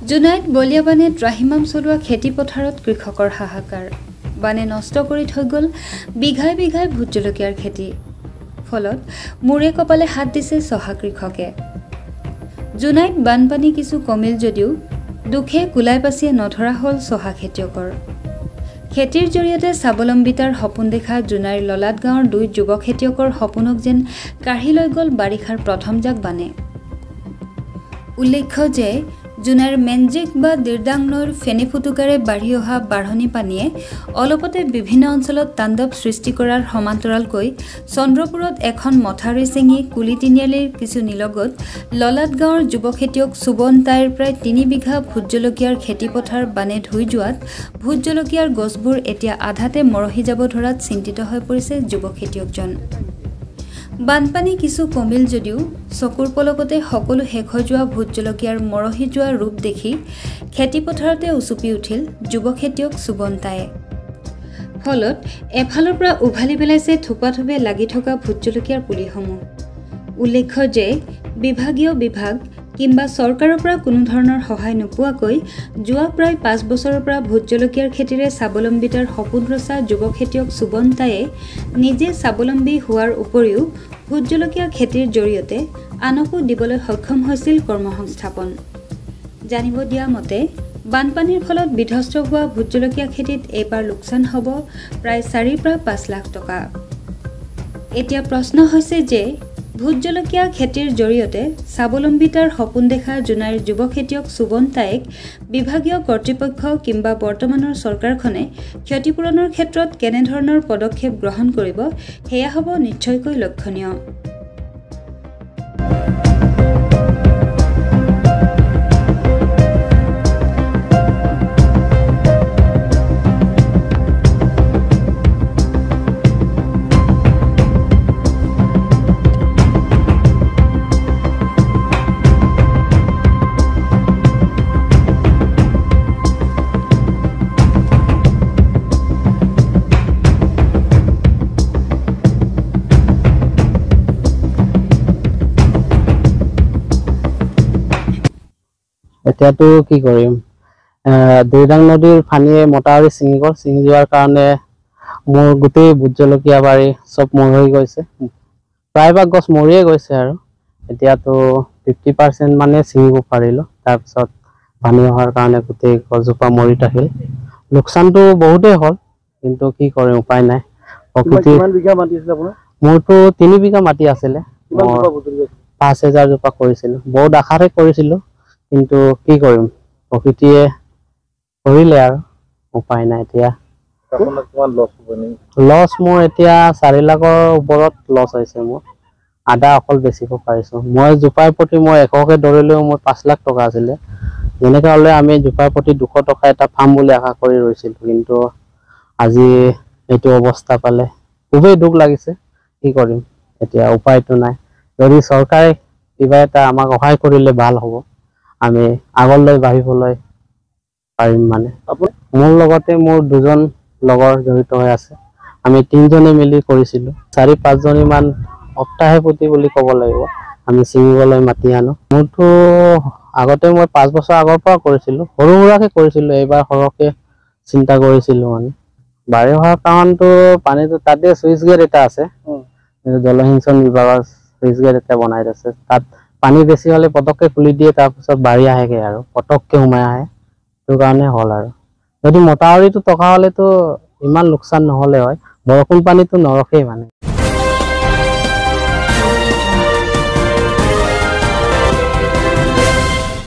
জুনাইত বলিয়া বানে ত্ৰাহিমাম চলোৱা খেতি পথাৰত কৃষকৰ হাহাকাৰ। বানে নষ্ট কৰি থৈ গ'ল বিঘাই বিঘাই ভোট জলকীয়াৰ খেতি। ফলত মূৰে কপালে হাত দিছে চহা কৃষকে। জুনাইত বানপানী কিছু কমিল যদিও দুখে কুলাই পাচিয়ে নধৰা হ'ল চহা খেতিয়কৰ। খেতিৰ জৰিয়তে স্বাৱলম্বিতাৰ সপোন দেখা জুনাইৰ ললাট গাঁৱৰ 2 যুৱ খেতিয়কৰ সপোনক যেন কাঢ়ি লৈ গ'ল বাৰিষাৰ প্ৰথম জাক বানে। উল্লেখ্য যে জুনাইৰ মেনজিক বা দিৰদাং নৈৰ ফেনী ফুটুকাৰে বাঢ়ি অহা বাঢ়নি পানীয়ে অলপতে বিভিন্ন অঞ্চলত তাণ্ডৱ সৃষ্টি কৰাৰ সমান্তৰালকৈ চন্দ্ৰপুৰত এখন মথাউৰি ছিঙি কুলি তিনিআলিৰ কিছু নিলগত ললাট গাঁৱৰ যুৱ খেতিয়ক সুবন তাইৰ প্ৰায় 3 বিঘা ভোট জলকীয়াৰ খেতিপথাৰ বানে ধুই যোৱাত ভোট জলকীয়াৰ গছবোৰ এতিয়া আধাতে মৰহি যাব ধৰাত চিন্তিত হৈ পৰিছে যুৱ খেতিয়কজন। বানপানী কিছু কমিল যদিও চকুৰ পলকতে সকলো শেষ হৈ যোৱা ভোট জলকীয়াৰ মৰহি যোৱা ৰূপ দেখি খেতিপথাৰতে উচুপি উঠিল যুৱ খেতিয়ক সুবন তায়ে। ফলত এফালৰ পৰা উভালি পেলাইছে থোপাথোপে লাগি থকা ভোট জলকীয়াৰ পুলিসমূহ। উল্লেখ্য যে বিভাগীয় বিভাগ কিংবা চৰকাৰৰ পৰা কোনো ধৰণৰ সহায় নোপোৱাকৈ যোৱা প্ৰায় 5 বছৰৰ পৰা ভোট জলকীয়াৰ খেতিৰে স্বাৱলম্বিতাৰ সপোন ৰচা যুৱ খেতিয়ক সুবন তায়ে নিজে স্বাৱলম্বী হোৱাৰ উপৰিও ভোট জলকীয়া খেতিৰ জৰিয়তে আনকো দিবলৈ সক্ষম হৈছিল কৰ্মসংস্থাপন। জানিব দিয়া মতে বানপানীৰ ফলত বিধ্বস্ত হোৱা ভোট জলকীয়া খেতিত এইবাৰ লোকচান হ'ব প্ৰায় 4 পৰা 5 লাখ টকা। এতিয়া প্ৰশ্ন হৈছে যে ভোট জলকীয়া খেতিৰ জৰিয়তে স্বাৱলম্বিতাৰ সপোন দেখা জুনাইৰ যুৱ খেতিয়ক সুবন তায়েক বিভাগীয় কৰ্তৃপক্ষ কিংবা বৰ্তমানৰ চৰকাৰখনে ক্ষতিপূৰণৰ ক্ষেত্ৰত কেনেধৰণৰ পদক্ষেপ গ্ৰহণ কৰিব সেয়া হ'ব নিশ্চয়কৈ লক্ষণীয়। এতিয়াতো কি কৰিম, দিৰদাং নদীৰ পানীয়ে মথাউৰি ছিঙি গ'ল। ছিঙি যোৱাৰ কাৰণে মোৰ গোটেই ভোট জলকীয়া বাৰী চব মৰহি গৈছে। প্ৰায়ভাগ গছ মৰিয়ে গৈছে আৰু এতিয়াতো 50% মানে ছিঙিব পাৰিলোঁ। তাৰপিছত পানী অহাৰ কাৰণে গোটেই গছজোপা মৰি থাকিল। লোকচানটো বহুতেই হ'ল, কিন্তু কি কৰিম উপায় নাই। মোৰতো 3 বিঘা মাটি আছিলে। 5000 জোপা কৰিছিলোঁ। বহুত আশাৰে কৰিছিলোঁ, কিন্তু কি কৰিম প্ৰকৃতিয়ে কৰিলে আৰু উপায় নাই। এতিয়া লছ মোৰ এতিয়া 4 লাখৰ ওপৰত লছ হৈছে। মোৰ আদা অকল বেচিব পাৰিছোঁ। মই জোপাৰ প্ৰতি মই 100কে ধৰিলেও মোৰ 5 লাখ টকা আছিলে। যেনেকৈ হ'লে আমি জোপাৰ প্ৰতি 200 টকা এটা পাম বুলি আশা কৰি ৰৈছিলোঁ, কিন্তু আজি এইটো অৱস্থা পালে খুবেই দুখ লাগিছে। কি কৰিম এতিয়া উপায়টো নাই। যদি চৰকাৰে কিবা এটা আমাক সহায় কৰিলে ভাল হ'ব, আমি আগলৈ বাঢ়িবলৈ পাৰিম। মানে মোৰ লগতে মোৰ 2জন লগৰ জড়িত হৈ আছে। আমি 3জনে মিলি কৰিছিলোঁ। 4-5 জনীমান সপ্তাহে প্ৰতি বুলি ক'ব লাগিব আমি ছিঙিবলৈ মাতি আনো। মোৰতো আগতে মই 5 বছৰ আগৰ পৰা কৰিছিলোঁ, সৰু সুৰাকে কৰিছিলোঁ। এইবাৰ সৰহকে চিন্তা কৰিছিলোঁ। মানে বাঢ়ি অহাৰ কাৰণটো পানীটো তাতে চুইচ গেট এটা আছে, জলসিঞ্চন বিভাগৰ চুইচ গেট এটা বনাই দিছে। তাত পানী বেছি হ'লে পটককে খুলি দিয়ে, তাৰপিছত বাঢ়ি আহেগে আৰু পটককে সোমাই আহে। সেইটো কাৰণে হ'ল আৰু যদি মথাউৰিটো থকা হ'লেতো ইমান লোকচান নহ'লে হয়। বৰষুণ পানীটো নৰখেই মানে।